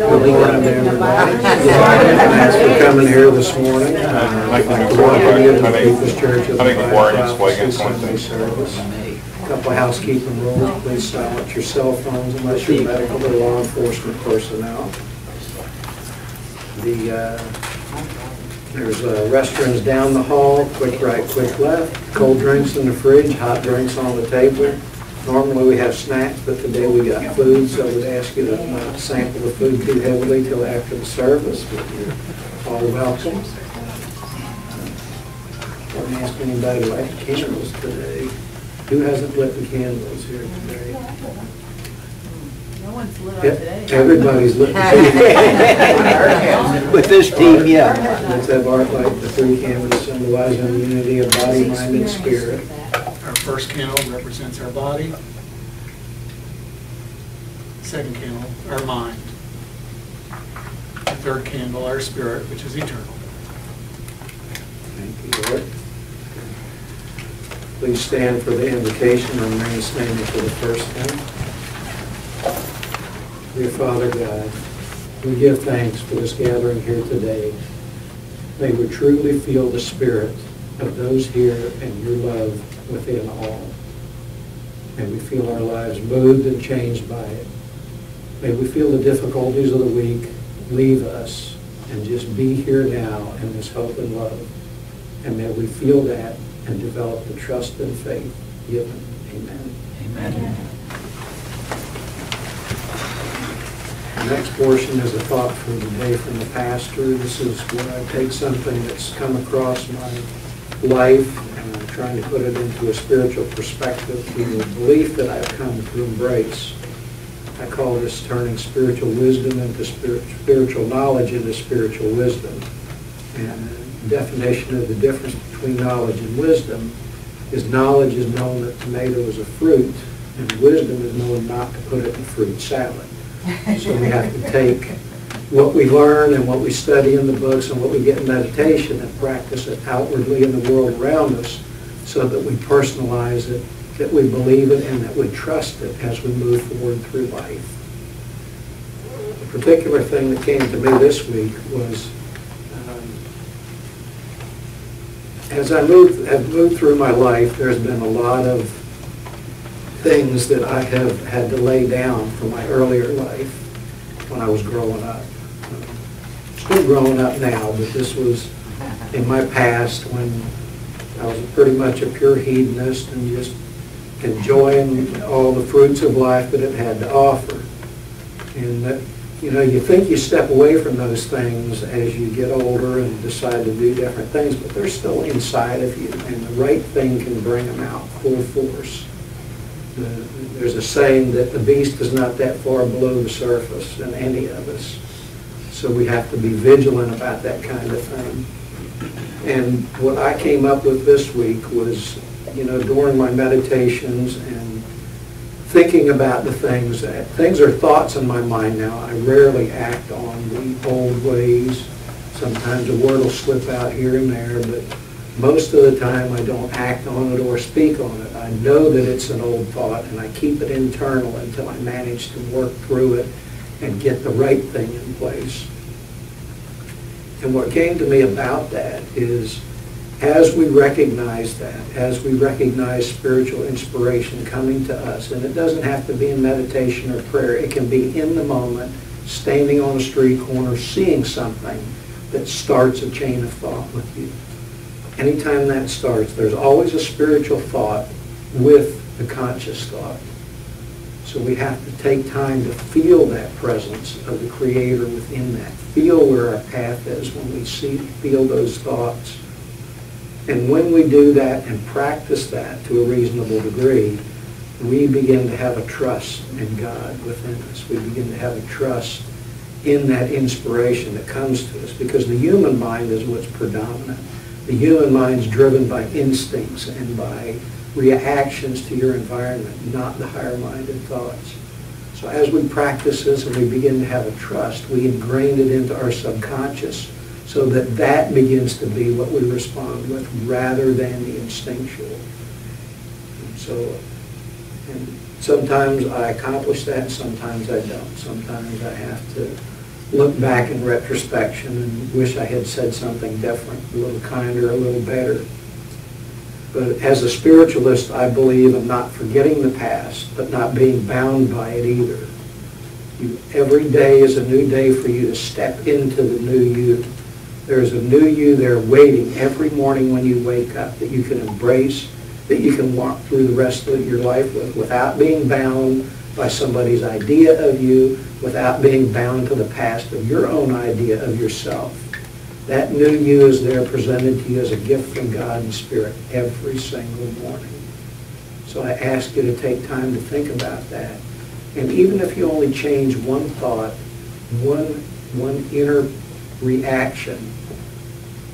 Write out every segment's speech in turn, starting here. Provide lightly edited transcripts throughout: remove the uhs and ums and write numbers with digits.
Good morning, everybody. Thanks for coming here this morning. I'd like to welcome you to the People's Church of the Parapsychology Sunday service. A couple of housekeeping rules. Please silence your cell phones unless you're medical or law enforcement personnel. There's restrooms down the hall, quick right, quick left. Cold drinks in the fridge, hot drinks on the table. Normally we have snacks, but today we got food, so we'd ask you to not sample the food too heavily till after the service, but you're all welcome. I want to ask anybody to light the candles today. Who hasn't lit the candles here today? No one's lit up today. Everybody's lit the candles. With this team, yeah. Let's have Art light the 3 candles symbolizing the unity of body, mind, and spirit. Our first candle represents our body. Second candle, our mind. The third candle, our spirit, which is eternal. Thank you, Lord. Please stand for the invocation and remain standing for the first one. Dear Father God, we give thanks for this gathering here today. May we truly feel the spirit of those here and your love within all. May we feel our lives moved and changed by it. May we feel the difficulties of the week leave us and just be here now in this hope and love. And may we feel that and develop the trust and faith given. Amen. Amen. The next portion is a thought for the day from the pastor. This is where I take something that's come across my life and I'm trying to put it into a spiritual perspective through the belief that I've come to embrace. I call this turning spiritual wisdom into spiritual knowledge into spiritual wisdom. And the definition of the difference between knowledge and wisdom is knowledge is knowing that tomato is a fruit, and wisdom is knowing not to put it in fruit salad. So we have to take what we learn and what we study in the books and what we get in meditation and practice it outwardly in the world around us so that we personalize it, that we believe it, and that we trust it as we move forward through life. The particular thing that came to me this week was as I have moved through my life, there's been a lot of things that I have had to lay down from my earlier life when I was growing up. Still growing up now, but this was in my past when I was pretty much a pure hedonist and just enjoying all the fruits of life that it had to offer. And that, you know, you think you step away from those things as you get older and decide to do different things, but they're still inside of you, and the right thing can bring them out full force. There's a saying that the beast is not that far below the surface in any of us. So we have to be vigilant about that kind of thing. And what I came up with this week was, you know, during my meditations and thinking about the things are thoughts in my mind now. I rarely act on the old ways. Sometimes a word will slip out here and there, but most of the time I don't act on it or speak on it. I know that it's an old thought and I keep it internal until I manage to work through it and get the right thing in place. And what came to me about that is as we recognize that, as we recognize spiritual inspiration coming to us, and it doesn't have to be in meditation or prayer, it can be in the moment, standing on a street corner, seeing something that starts a chain of thought with you. Anytime that starts, there's always a spiritual thought with the conscious thought. So we have to take time to feel that presence of the Creator within that. Feel where our path is when we feel those thoughts. And when we do that and practice that to a reasonable degree, we begin to have a trust in God within us. We begin to have a trust in that inspiration that comes to us, because the human mind is what's predominant. The human mind's driven by instincts and by reactions to your environment, not the higher-minded thoughts. So as we practice this and we begin to have a trust, we ingrain it into our subconscious so that that begins to be what we respond with rather than the instinctual. And sometimes I accomplish that, sometimes I don't. Sometimes I have to look back in retrospection and wish I had said something different, a little kinder, a little better. But as a spiritualist, I believe in not forgetting the past, but not being bound by it either. Every day is a new day for you to step into the new you. There's a new you there waiting every morning when you wake up that you can embrace, that you can walk through the rest of your life with without being bound by somebody's idea of you, without being bound to the past of your own idea of yourself. That new you is there presented to you as a gift from God and Spirit every single morning. So I ask you to take time to think about that. And even if you only change one thought, one inner reaction,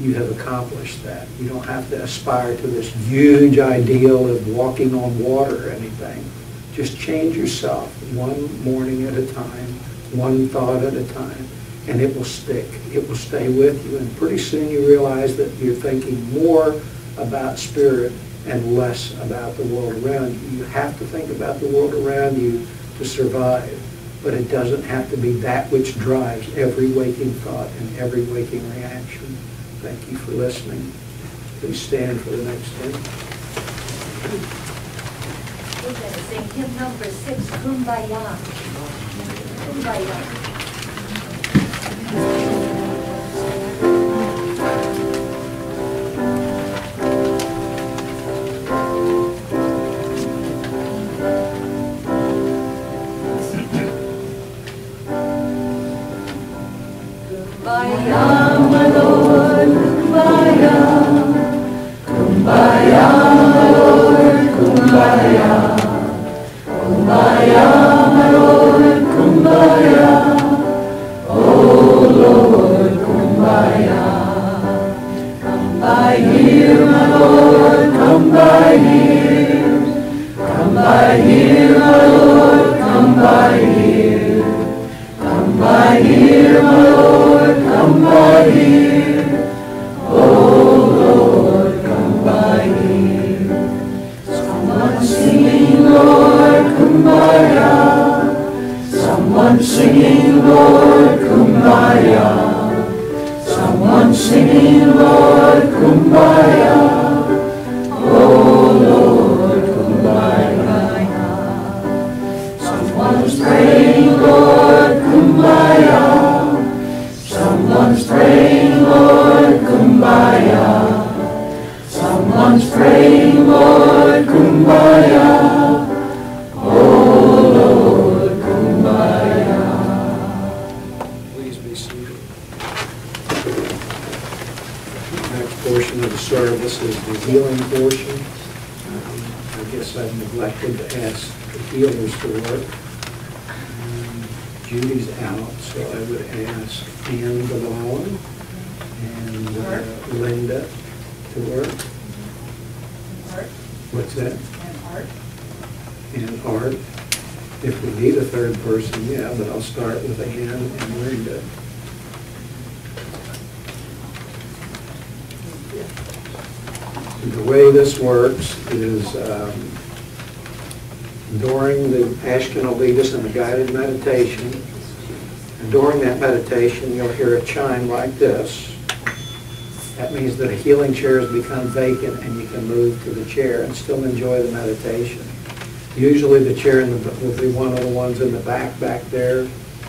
you have accomplished that. You don't have to aspire to this huge ideal of walking on water or anything. Just change yourself one morning at a time, one thought at a time, and it will stick. It will stay with you. And pretty soon you realize that you're thinking more about spirit and less about the world around you. You have to think about the world around you to survive, but it doesn't have to be that which drives every waking thought and every waking reaction. Thank you for listening. Please stand for the next hymn. We're going to sing hymn number 6, Kumbaya. Kumbaya. Kumbaya, my Lord, Kumbaya. Kumbaya, my Lord, Kumbaya. Kumbaya, my Lord, Kumbaya. Oh Lord, Kumbaya. Come by here, my Lord, come by here. Come by here, my Lord, come by here. Come by here, my Lord, come by here. Oh Lord, come by here. Someone singing, Lord, Kumbaya. Someone singing, Lord, Kumbaya. Someone singing, Lord, Kumbaya. Oh Lord, Kumbaya. Someone's praying, Lord, Kumbaya. Someone's praying, Lord, Kumbaya. Someone's praying, Lord, Kumbaya. Oh Lord, Kumbaya. Please be seated. The next portion of the service is the healing portion. I guess I've neglected to ask the healers to work. Judy's out, so I would ask Ann Gavalen and Linda to work. Art What's that? and art. And Art. If we need a third person, yeah, but I'll start with Ann and Linda. The way this works is during the Ashkhen will lead us in a guided meditation. And during that meditation, you'll hear a chime like this. That means that a healing chair has become vacant and you can move to the chair and still enjoy the meditation. Usually the chair will be one of the ones in the back there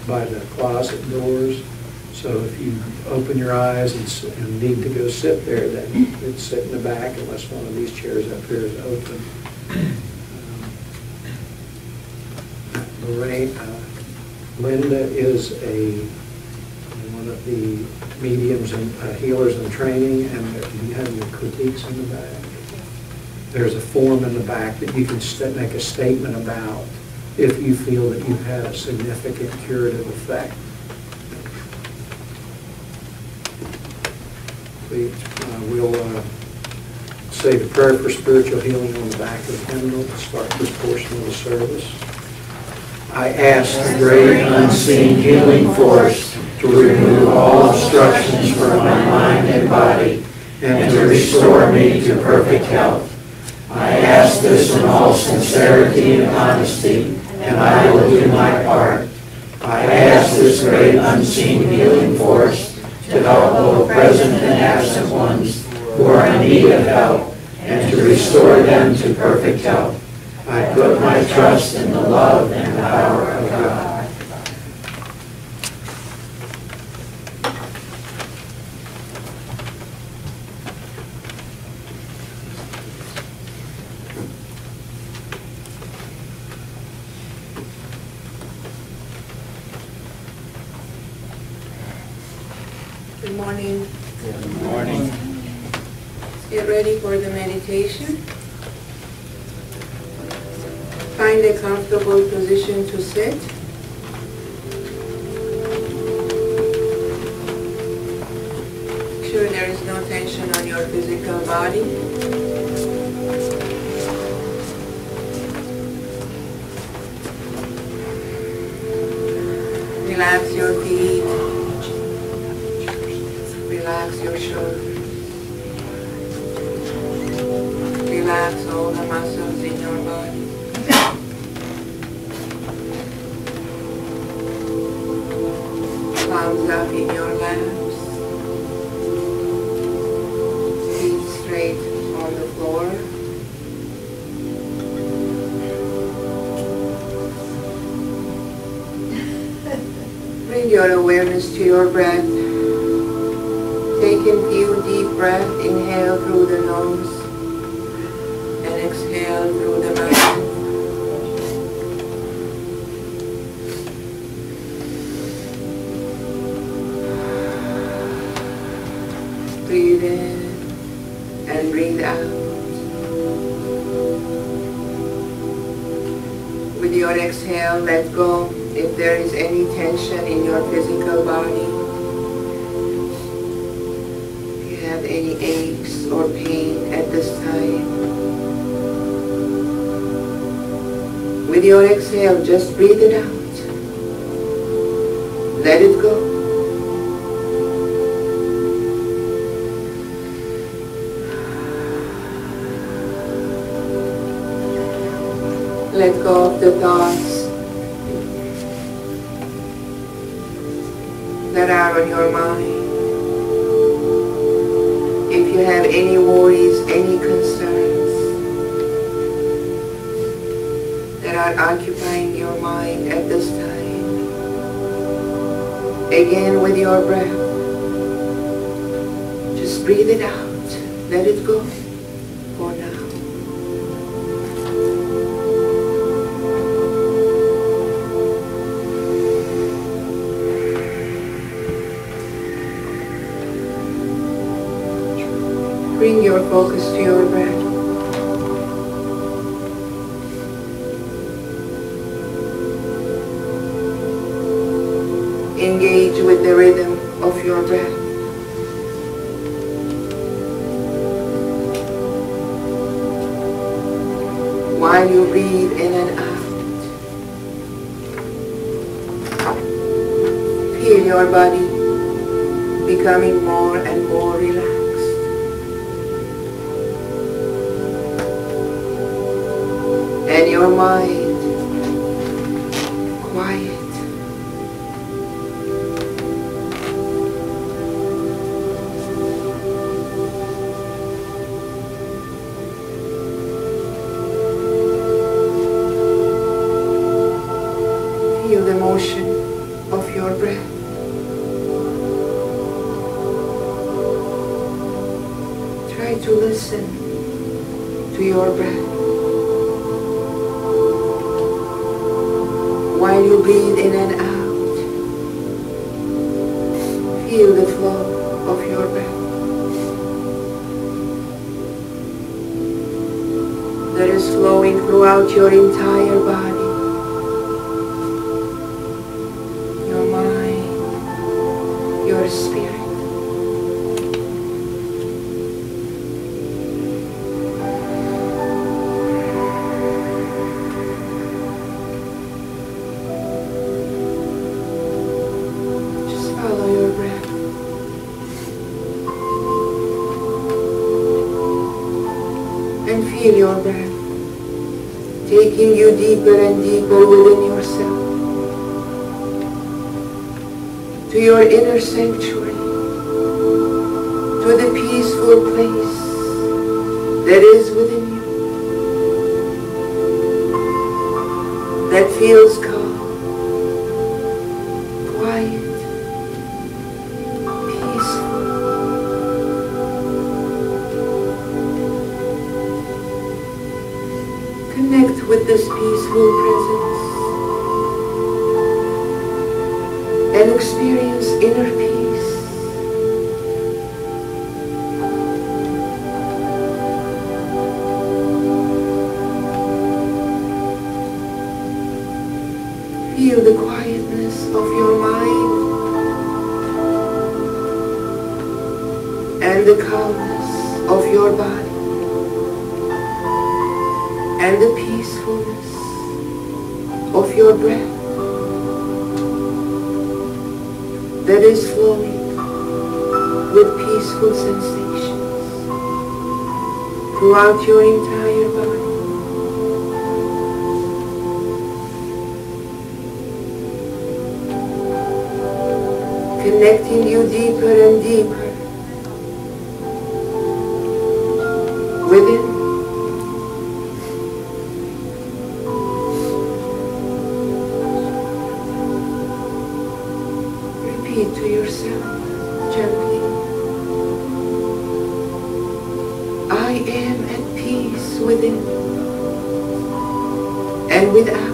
by the closet doors. So if you open your eyes and need to go sit there, then you'd sit in the back unless one of these chairs up here is open. Linda is one of the mediums and healers in training, and you have your critiques in the back. There's a form in the back that you can make a statement about if you feel that you've had a significant curative effect. We'll say the prayer for spiritual healing on the back of the hymnal to start this portion of the service. I ask the great unseen healing force to remove all obstructions from my mind and body and to restore me to perfect health. I ask this in all sincerity and honesty, and I will do my part. I ask this great unseen healing force to help both present and absent ones who are in need of help and to restore them to perfect health. I put my trust in the love and power of God. Good morning. Good morning. Let's get ready for the meditation. Find a comfortable position to sit. Make sure there is no tension on your physical body. Relax your feet. Relax your shoulders. Relax all the muscles in your body. Palms up in your laps. Feet straight on the floor. Bring your awareness to your breath. Take a few deep breaths. Inhale through the nose and exhale through the mouth. Breathe in and breathe out. With your exhale, let go if there is any tension in your physical body. Any aches or pain at this time. With your exhale, just breathe it out. Let it go. Let go of the thoughts that are on your mind. If you have any worries, any concerns that are occupying your mind at this time, again with your breath, just breathe it out. Let it go for now. Bring your focus to your breath. Engage with the rhythm of your breath. While you breathe in and out, feel your body becoming more and more relaxed. And your mind quiet. Feel the motion of your breath. Try to listen to your breath. While you breathe in and out, feel the flow of your breath. That is flowing throughout your entire body, your mind, your spirit. Feel your breath taking you deeper and deeper within yourself. to your inner sanctuary, to the peaceful place that is within you, that feels calm, quiet, peaceful. Connect with this peaceful presence and experience inner peace. Feel the quietness of your mind and the calmness of your body and the peacefulness of your breath that is flowing with peaceful sensations throughout your entire body. Connecting you deeper and deeper within. Repeat to yourself gently, I am at peace within and without.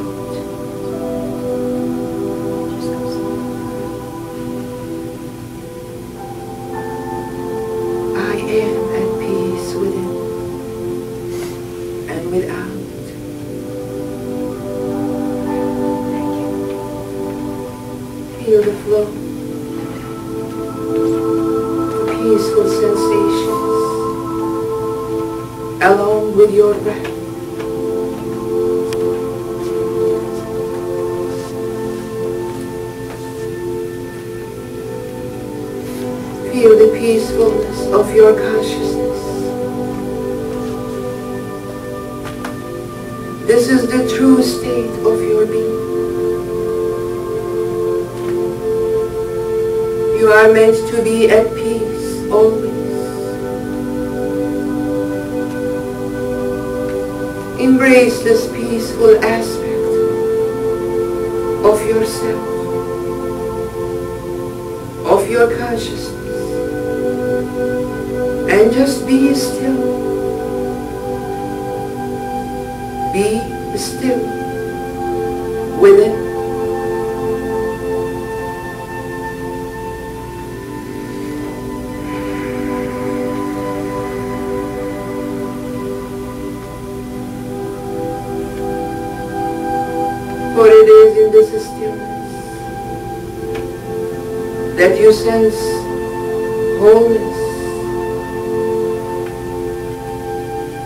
Feel the flow, peaceful sensations along with your breath. Feel the peacefulness of your consciousness. This is the true state of your being. You are meant to be at peace always. Embrace this peaceful aspect of yourself, of your consciousness, and just be still. Be still within. For it is in this stillness that you sense wholeness.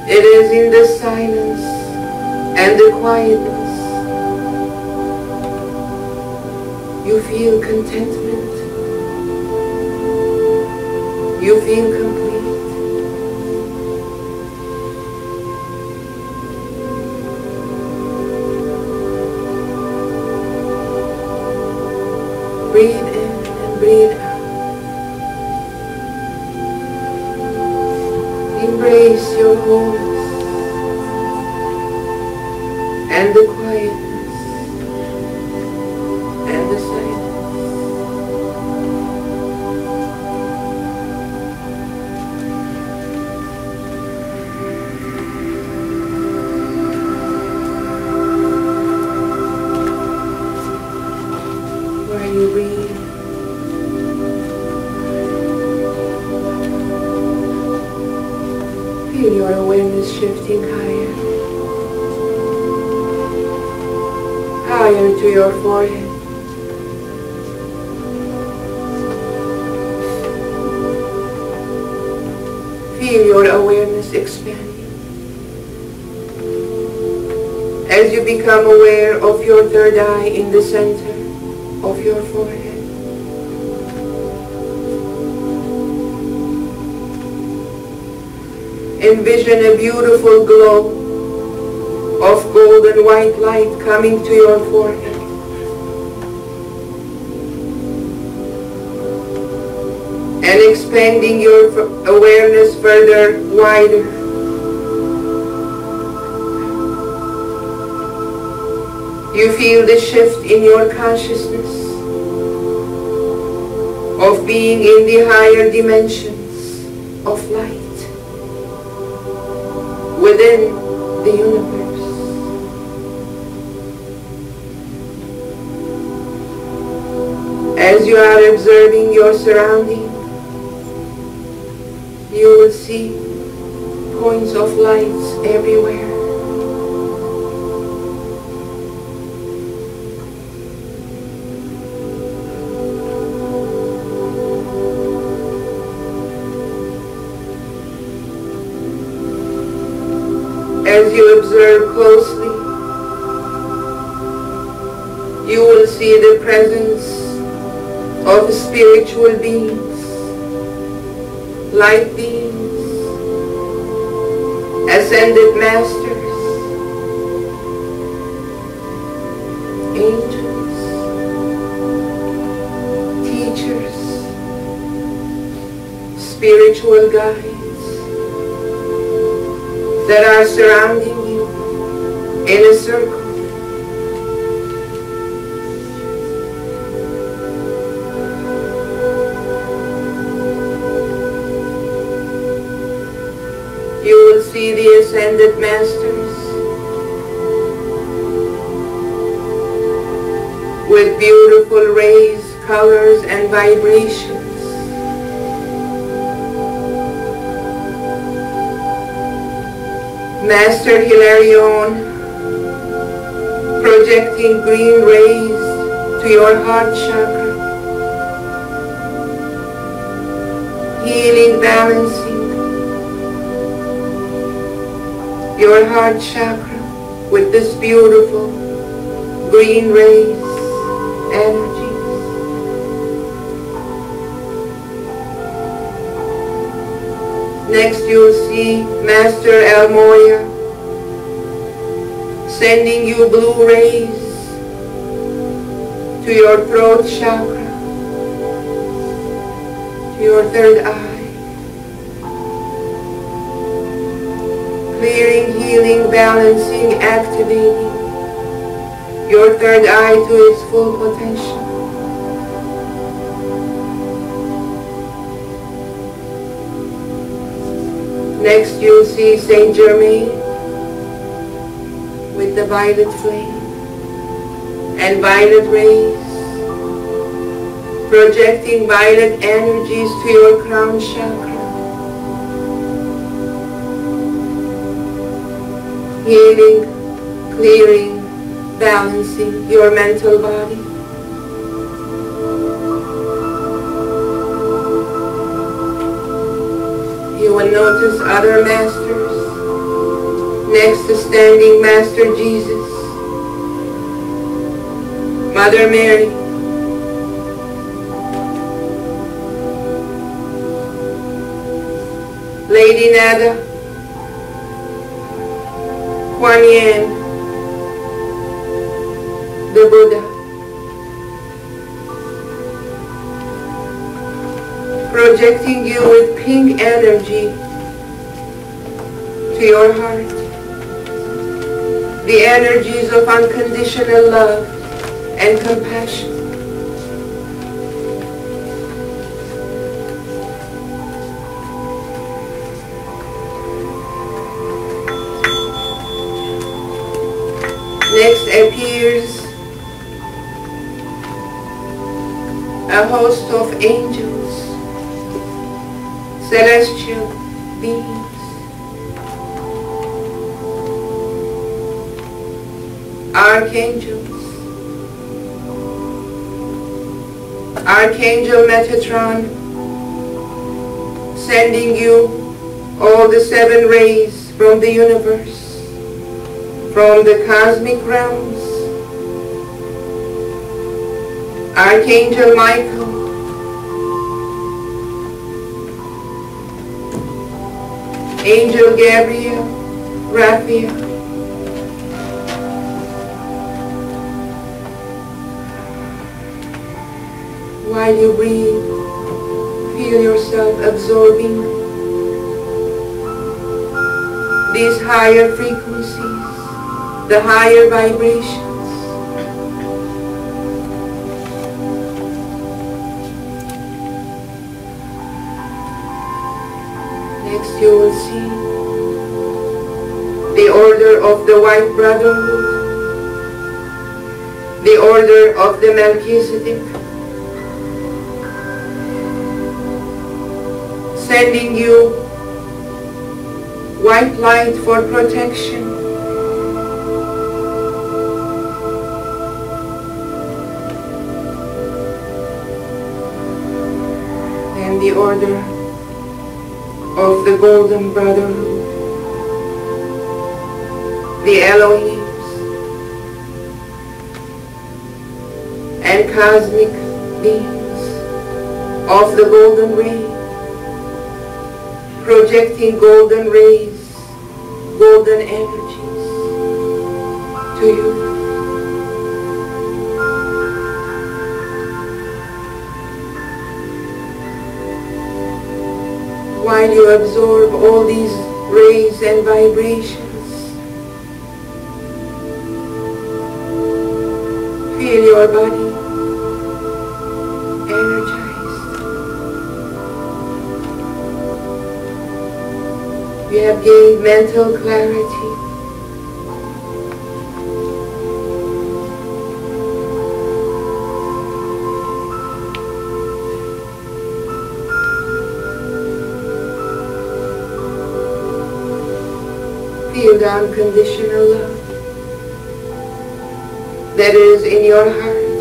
It is in the silence and the quietness you feel contentment. You feel complete. Breathe in and breathe out. Embrace your wholeness and the quietness and the silence. While you breathe, feel your awareness shifting higher, higher to your forehead. Feel your awareness expanding as you become aware of your third eye in the center of your forehead. Envision a beautiful glow of golden white light coming to your forehead. and expanding your awareness further, wider. You feel the shift in your consciousness of being in the higher dimensions of light within the universe. As you are observing your surroundings, you will see points of lights everywhere. As you observe closely, you will see the presence of spiritual beings, light beings, ascended masters, angels, teachers, spiritual guides that are surrounding you in a circle. You will see the ascended masters with beautiful rays, colors, and vibrations. Master Hilarion projecting green rays to your heart chakra, healing, balancing your heart chakra with this beautiful green rays energies. Next you'll see Master Elmoya sending you blue rays to your throat chakra, to your third eye. Clearing, healing, balancing, activating your third eye to its full potential. Next you'll see Saint Germain with the violet flame and violet rays, projecting violet energies to your crown chakra. Healing, clearing, balancing your mental body. You will notice other masters. Next to standing Master Jesus, Mother Mary, Lady Nada, Kuan Yin, the Buddha, projecting you with pink energy to your heart, the energies of unconditional love and compassion. Next appears a host of angels, celestial beings, archangels, Archangel Meditaiton sending you all the 7 rays from the universe, from the cosmic realms. Archangel Michael, Angel Gabriel, Raphael, while you breathe, Feel yourself absorbing these higher frequencies, the higher vibrations. Next you will see the order of the White Brotherhood, the order of the Melchizedek, sending you white light for protection. And the order of the Golden Brotherhood, the Elohims and cosmic beings of the golden ray, projecting golden rays, golden energies to you. While you absorb all these rays and vibrations, feel your body energized. You have gained mental clarity. Feel the unconditional love that is in your heart,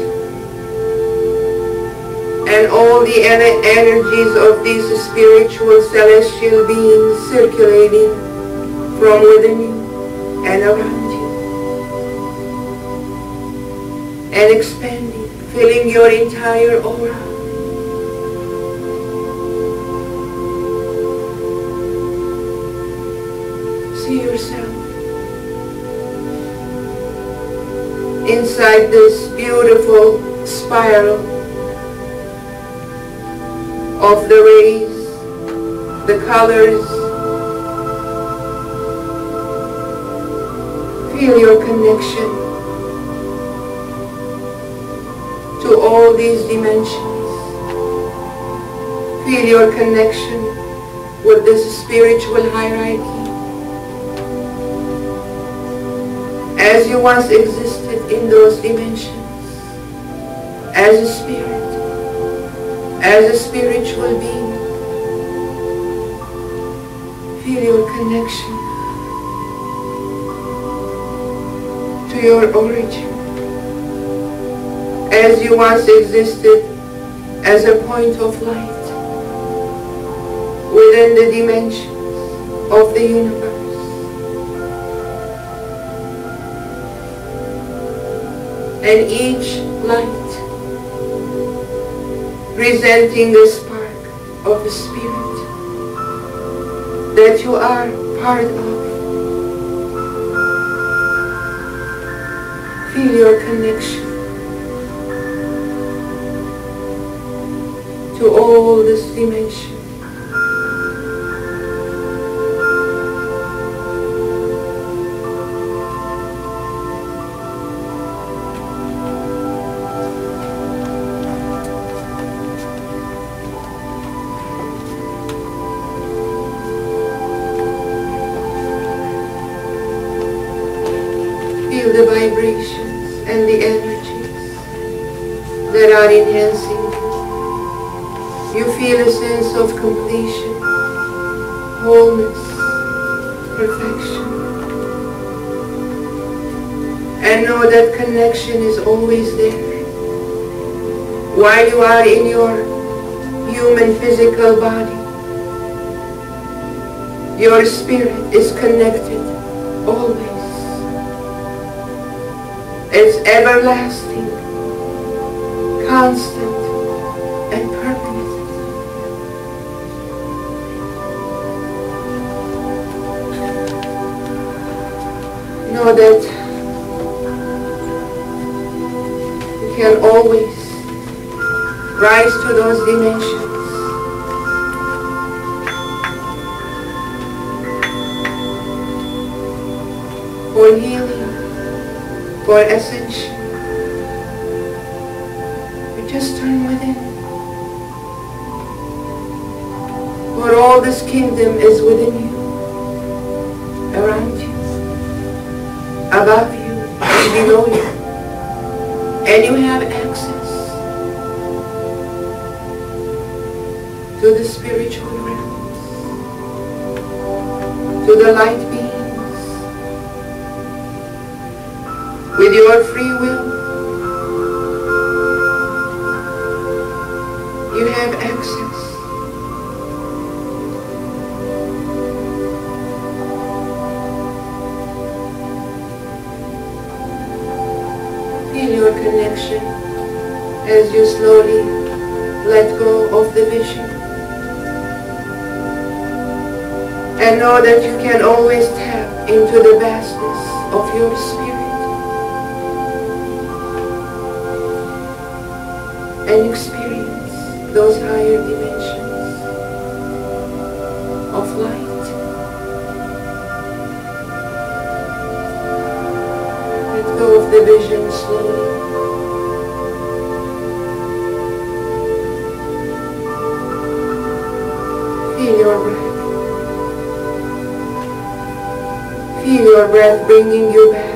and all the energies of these spiritual celestial beings circulating from within you and around you, and expanding, filling your entire aura. See yourself inside this beautiful spiral of the rays, the colors. Feel your connection to all these dimensions. Feel your connection with this spiritual hierarchy. As you once existed in those dimensions, as a spirit, as a spiritual being, feel your connection to your origin, as you once existed as a point of light within the dimensions of the universe. And each light presenting the spark of the spirit that you are part of. Feel your connection to all this dimension. Feel the vibrations and the energies that are enhancing you. You feel a sense of completion, wholeness, perfection. And know that connection is always there. While you are in your human physical body, your spirit is connected always. It's everlasting, constant, and permanent. Know that you can always rise to those dimensions for healing, for ascension. You just turn within. For all this kingdom is within you, around you, above you, and below you. And you have access to the spiritual realms, to the light beings. With your free will, you have access. Feel your connection as you slowly let go of the vision. And know that you can always tap into the vastness of your spirit and experience those higher dimensions of light. Let go of the vision slowly. Feel your breath. Feel your breath bringing you back.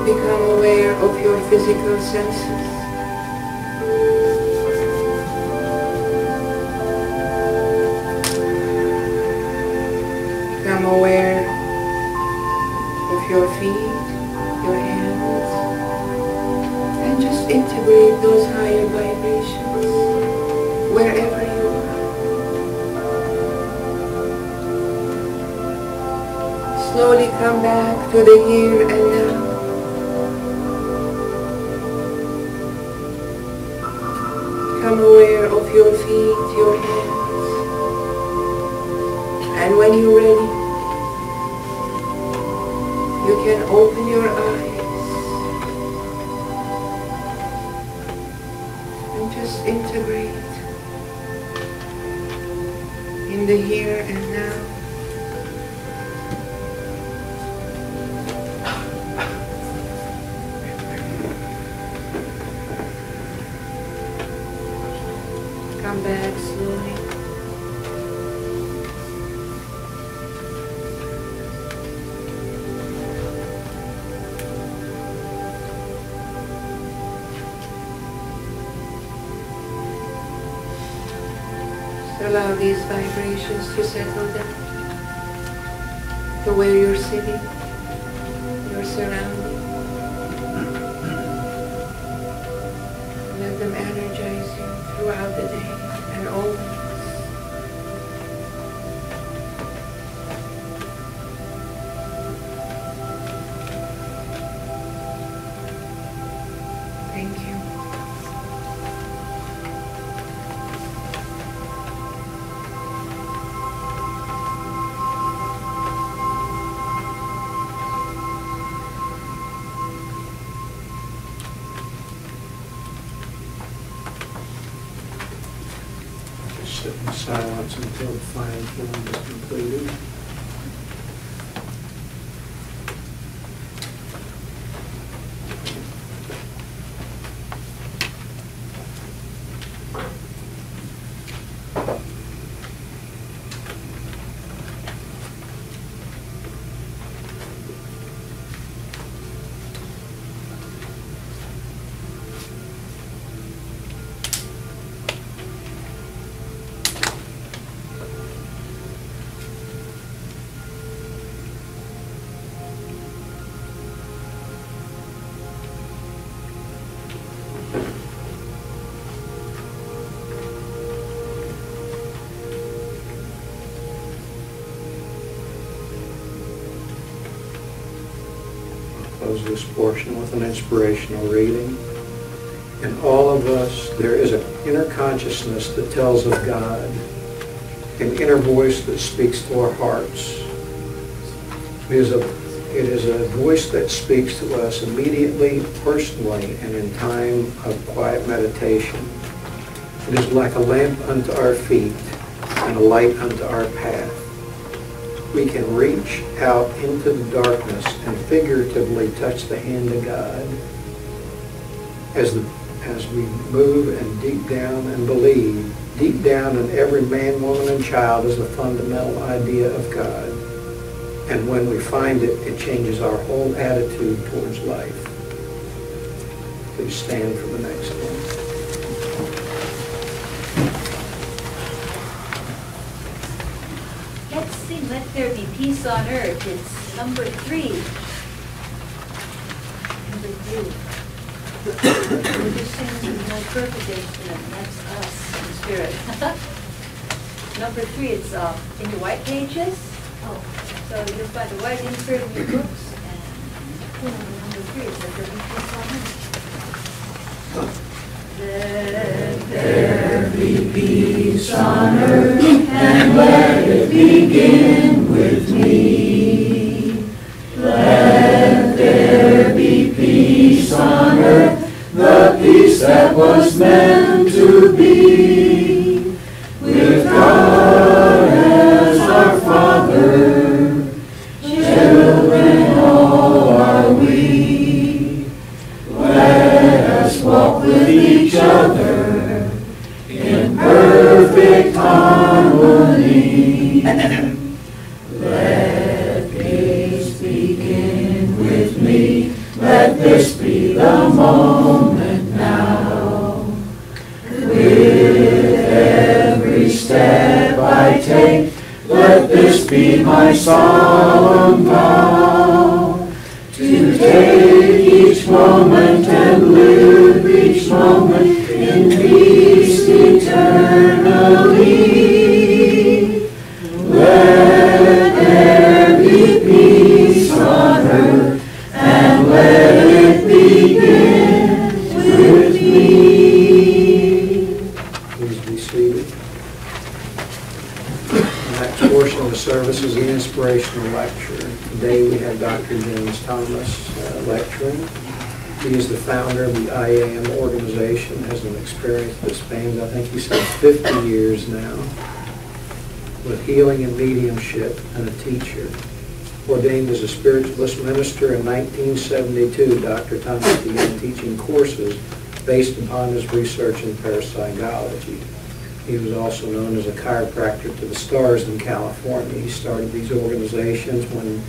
Become aware of your physical senses. Become aware of your feet, your hands, and just integrate those higher vibrations wherever you are. Slowly come back to the here and now. Become aware of your feet, your hands, and when you're ready, you can open your eyes and just integrate in the here and now. Come back slowly. Allow these vibrations to settle down to where you're sitting, your surroundings. Let them energize you throughout the day and always. Thank you. Sit in silence until the final form is completed. Close this portion with an inspirational reading. In all of us, there is an inner consciousness that tells of God, an inner voice that speaks to our hearts. It is a voice that speaks to us immediately, personally, and in time of quiet meditation. It is like a lamp unto our feet and a light unto our path. We can reach out into the darkness and figuratively touch the hand of God as we move and deep down and believe. Deep down in every man, woman, and child is the fundamental idea of God. And when we find it, it changes our whole attitude towards life. Please stand for the next one. Let's sing Let There Be Peace on Earth. It's number 3. Number 3. We're just singing the most perfect instrument, and that's us in spirit. Number 3, it's in your white pages. Oh, so you'll find the white insert in your books, and number 3 is Let There Be Peace on Earth. Let There be peace on earth, and let it begin with me. Let there be peace on earth, the peace that was meant to be. With God as our Father, children all are we. Let us walk with each other in perfect harmony. Let peace begin with me. Let this be the moment now. With every step I take, let this be my solemn vow. To take each moment and live each moment in peace eternally. Let there be peace on earth, and let it begin with me. Please be seated. The next portion of the service is the inspirational lecture. Today we have Dr. James Thomas lecturing. He is the founder of the IAM organization, has an experience that spans, I think he said, 50 years now, with healing and mediumship, and a teacher. Ordained as a spiritualist minister in 1972, Dr. Thomas began teaching courses based upon his research in parapsychology. He was also known as a chiropractor to the stars in California. He started these organizations when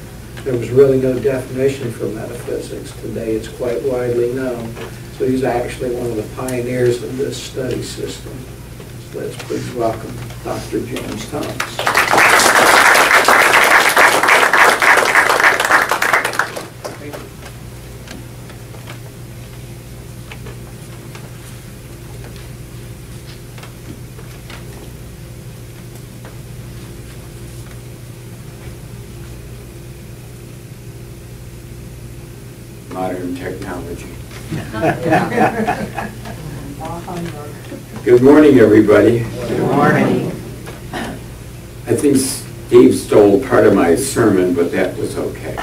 there was really no definition for metaphysics. Today it's quite widely known. So he's actually one of the pioneers of this study system. So let's please welcome Dr. James Thomas. Modern technology. Good morning, everybody. Good morning. I think Steve stole part of my sermon, but that was okay.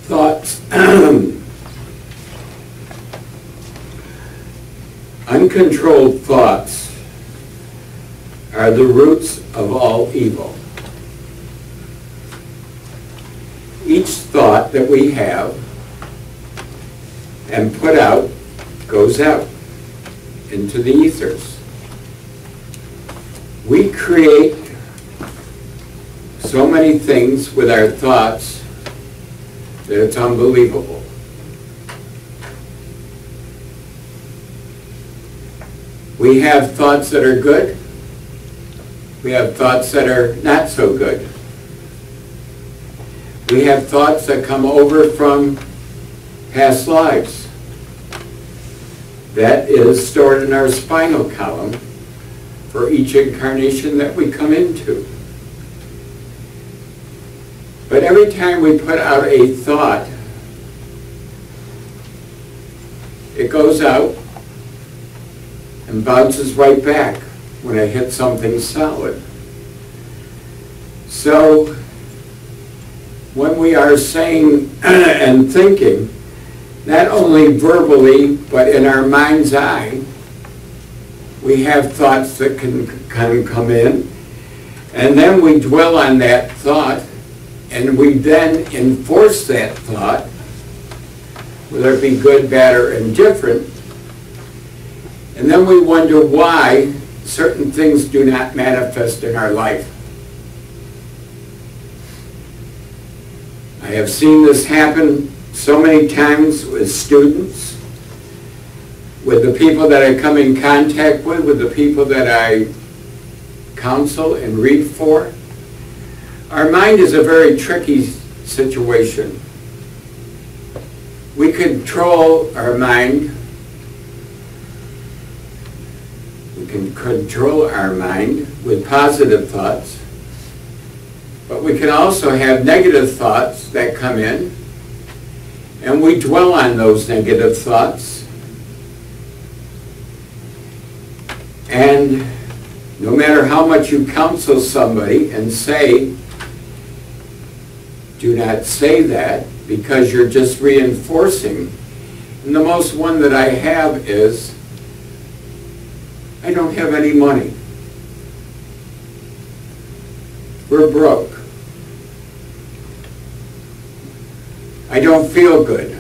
Thoughts. Uncontrolled thoughts are the roots of all evil. Each thought that we have and put out goes out into the ethers. We create so many things with our thoughts that it's unbelievable. We have thoughts that are good. We have thoughts that are not so good. We have thoughts that come over from past lives. That is stored in our spinal column for each incarnation that we come into. But every time we put out a thought, it goes out and bounces right back when it hits something solid. So when we are saying and thinking, not only verbally, but in our mind's eye, we have thoughts that can come in, and then we dwell on that thought, and we then enforce that thought, whether it be good, bad, or indifferent, and then we wonder why certain things do not manifest in our life. I have seen this happen so many times with students, with the people that I come in contact with the people that I counsel and read for. Our mind is a very tricky situation. We control our mind. We can control our mind with positive thoughts, but we can also have negative thoughts that come in, and we dwell on those negative thoughts. And no matter how much you counsel somebody and say, do not say that, because you're just reinforcing. And the most one that I have is, I don't have any money. We're broke. I don't feel good.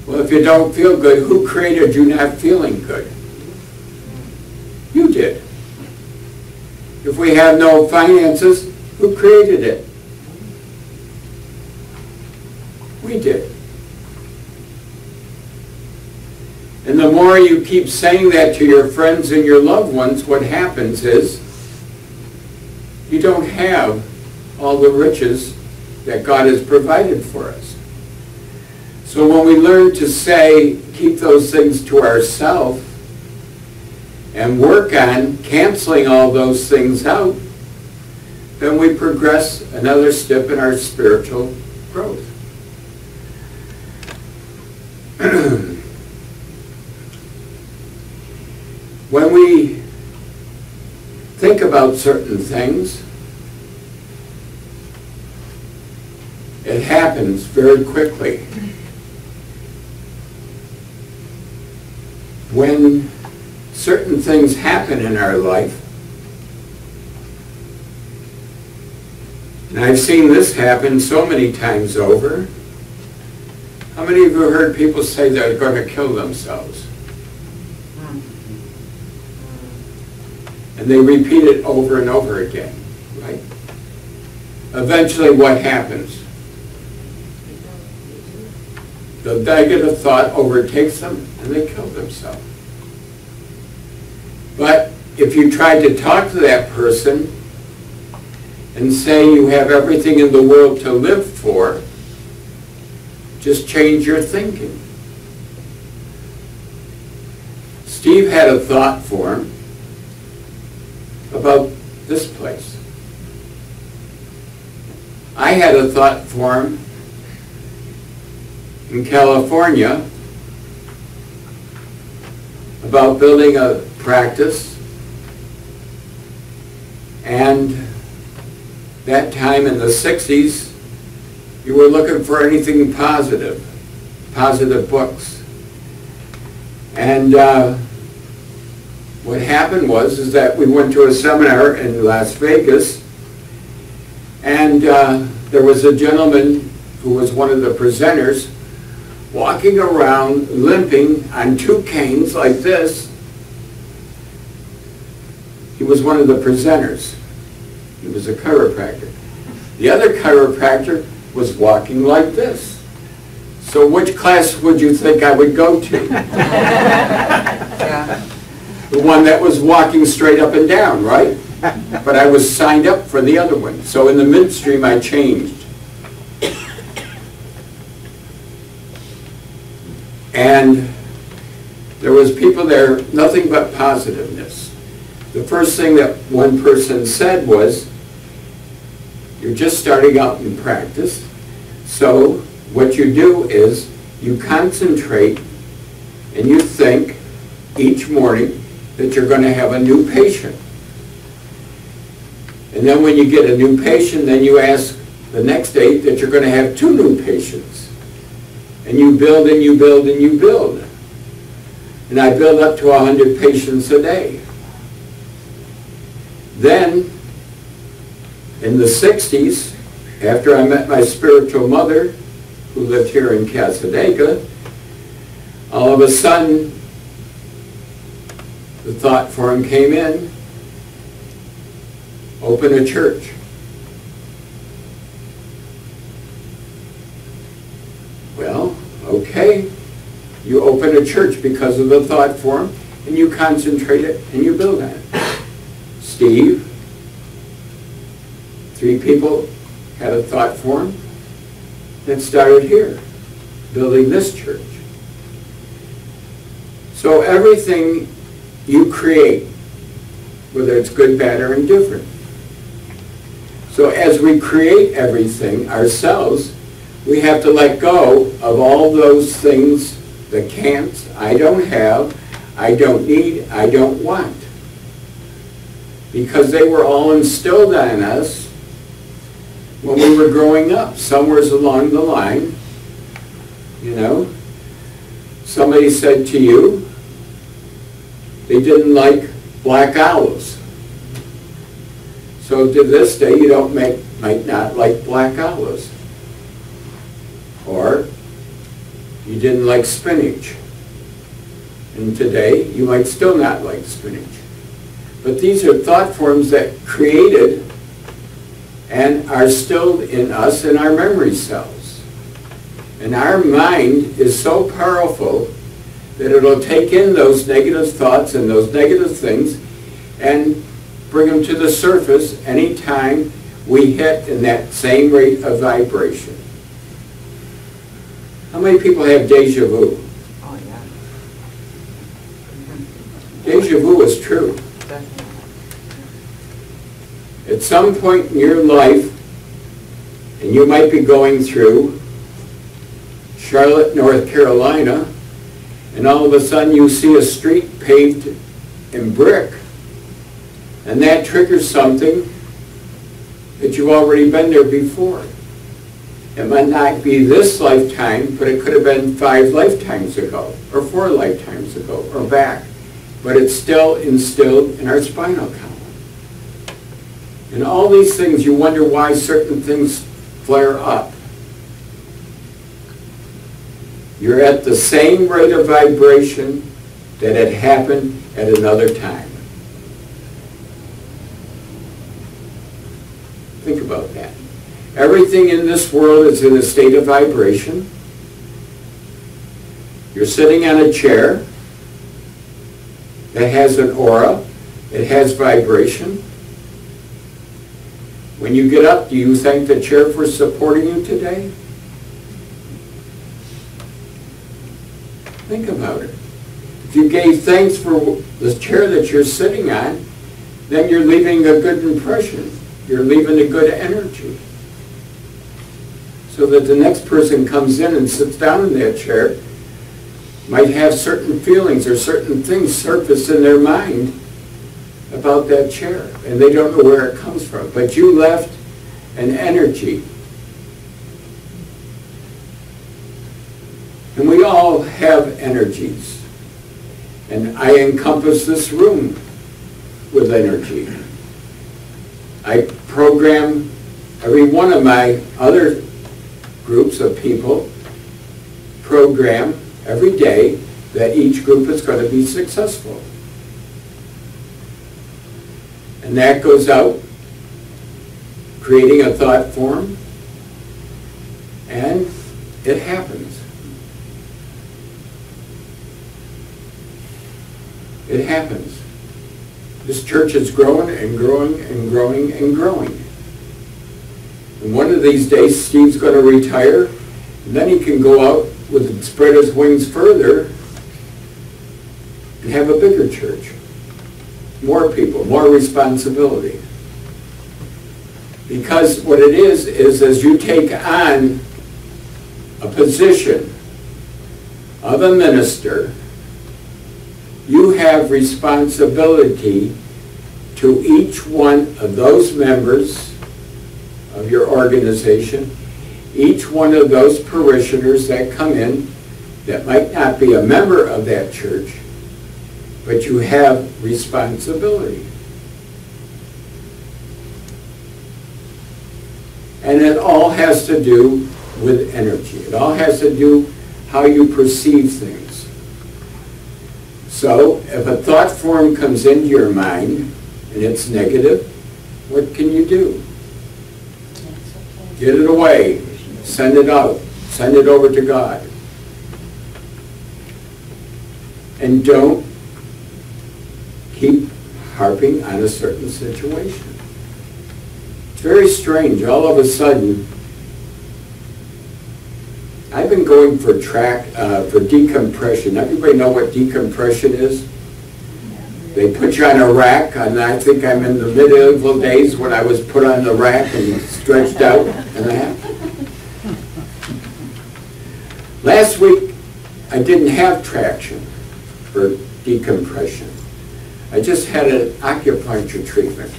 Well, if you don't feel good, who created you not feeling good? You did. If we have no finances, who created it? We did. And the more you keep saying that to your friends and your loved ones, what happens is you don't have all the riches that God has provided for us. So when we learn to say, keep those things to ourselves and work on canceling all those things out, then we progress another step in our spiritual growth. When we think about certain things, it happens very quickly. When certain things happen in our life, and I've seen this happen so many times over. How many of you heard people say they're going to kill themselves? And they repeat it over and over again, right? Eventually what happens? The negative thought overtakes them and they kill themselves. But if you tried to talk to that person and say you have everything in the world to live for, just change your thinking. Steve had a thought form about this place. I had a thought form in California about building a practice, and that time in the 60s, you were looking for anything positive books. And what happened was that we went to a seminar in Las Vegas, and there was a gentleman who was one of the presenters walking around limping on two canes like this. He was one of the presenters. He was a chiropractor. The other chiropractor was walking like this. So which class would you think I would go to? The one that was walking straight up and down, right? But I was signed up for the other one. So in the midstream I changed. And there was people there, nothing but positiveness. The first thing that one person said was, you're just starting out in practice, so what you do is you concentrate and you think each morning that you're going to have a new patient. And then when you get a new patient, then you ask the next day that you're going to have 2 new patients. And you build and you build and you build. And I build up to 100 patients a day. Then, in the 60s, after I met my spiritual mother, who lived here in Casadega, all of a sudden, the thought form came in, open a church. Well, okay, you open a church because of the thought form, and you concentrate it, and you build on it. Steve, 3 people had a thought form that started here, building this church. So everything you create, whether it's good, bad, or indifferent. So as we create everything ourselves, we have to let go of all those things, the can'ts, I don't have, I don't need, I don't want. Because they were all instilled on us when we were growing up, somewhere along the line. You know, somebody said to you, they didn't like black olives. So to this day, you might not like black olives. Or you didn't like spinach. And today, you might still not like spinach. But these are thought forms that created and are still in us in our memory cells. And our mind is so powerful that it'll take in those negative thoughts and those negative things and bring them to the surface anytime we hit in that same rate of vibration. How many people have deja vu? Oh, yeah. Deja vu is true. At some point in your life, and you might be going through Charlotte, North Carolina, and all of a sudden you see a street paved in brick, and that triggers something that you've already been there before. It might not be this lifetime, but it could have been 5 lifetimes ago, or 4 lifetimes ago, or back. But it's still instilled in our spinal column. And all these things, you wonder why certain things flare up. You're at the same rate of vibration that had happened at another time. Think about that. Everything in this world is in a state of vibration. You're sitting on a chair that has an aura, it has vibration. When you get up, do you thank the chair for supporting you today? Think about it. If you gave thanks for the chair that you're sitting on, then you're leaving a good impression. You're leaving a good energy. So that the next person comes in and sits down in that chair, might have certain feelings or certain things surface in their mind about that chair, and they don't know where it comes from. But you left an energy. And we all have energies. And I encompass this room with energy. I program every one of my other groups of people, program every day that each group is going to be successful. And that goes out, creating a thought form, and it happens. It happens. This church is growing and growing and growing and growing. And one of these days, Steve's going to retire, and then he can go out and spread his wings further and have a bigger church. More people, more responsibility. Because what it is as you take on a position of a minister, you have responsibility to each one of those members of your organization each one of those parishioners that come in that might not be a member of that church, but you have responsibility. And it all has to do with energy. It all has to do how you perceive things. So if a thought form comes into your mind and it's negative, what can you do? Get it away. Send it out. Send it over to God. And don't keep harping on a certain situation. It's very strange. All of a sudden, I've been going for decompression. Everybody know what decompression is? They put you on a rack, and I think I'm in the medieval days when I was put on the rack and stretched out and that. Last week, I didn't have traction for decompression. I just had an acupuncture treatment.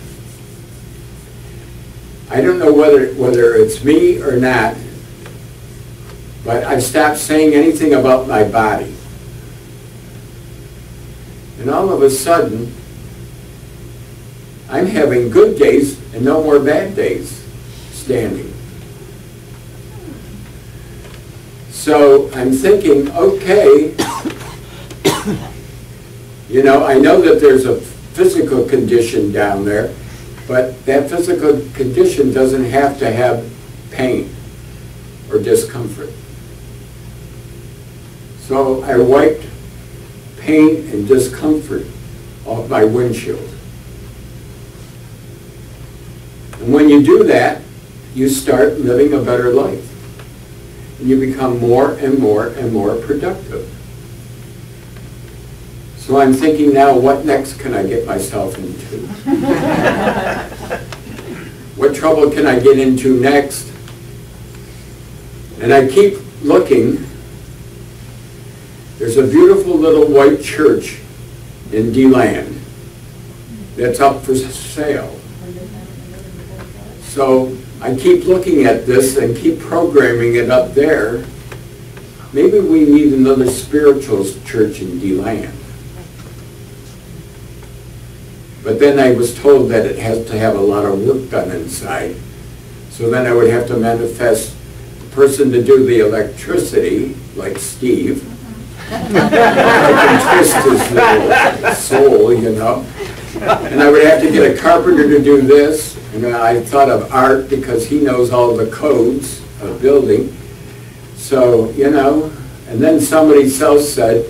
I don't know whether it's me or not, but I've stopped saying anything about my body. And all of a sudden, I'm having good days and no more bad days standing. So I'm thinking, okay, you know, I know that there's a physical condition down there, but that physical condition doesn't have to have pain or discomfort. So I wiped pain and discomfort off my windshield. And when you do that, you start living a better life. And you become more and more and more productive. So I'm thinking now, what next can I get myself into? What trouble can I get into next? And I keep looking. There's a beautiful little white church in D-Land that's up for sale. So I keep looking at this and keep programming it up there. Maybe we need another spiritualist church in D-Land. But then I was told that it has to have a lot of work done inside. So then I would have to manifest the person to do the electricity, like Steve. I can twist his little soul, you know. And I would have to get a carpenter to do this. And I thought of Art because he knows all the codes of building. So, you know, and then somebody else said,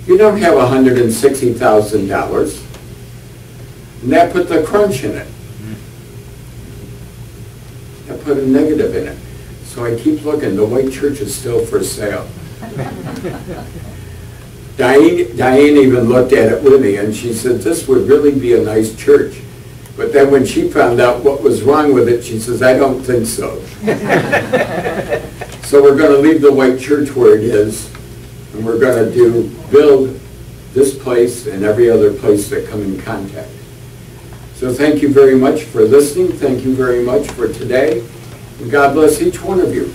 you don't have $160,000. And that put the crunch in it. That put a negative in it. So I keep looking. The white church is still for sale. Diane even looked at it with me, and she said, this would really be a nice church. But then when she found out what was wrong with it, she says, I don't think so. So we're going to leave the white church where it is, and we're going to build this place and every other place that come in contact. So thank you very much for listening. Thank you very much for today. And God bless each one of you.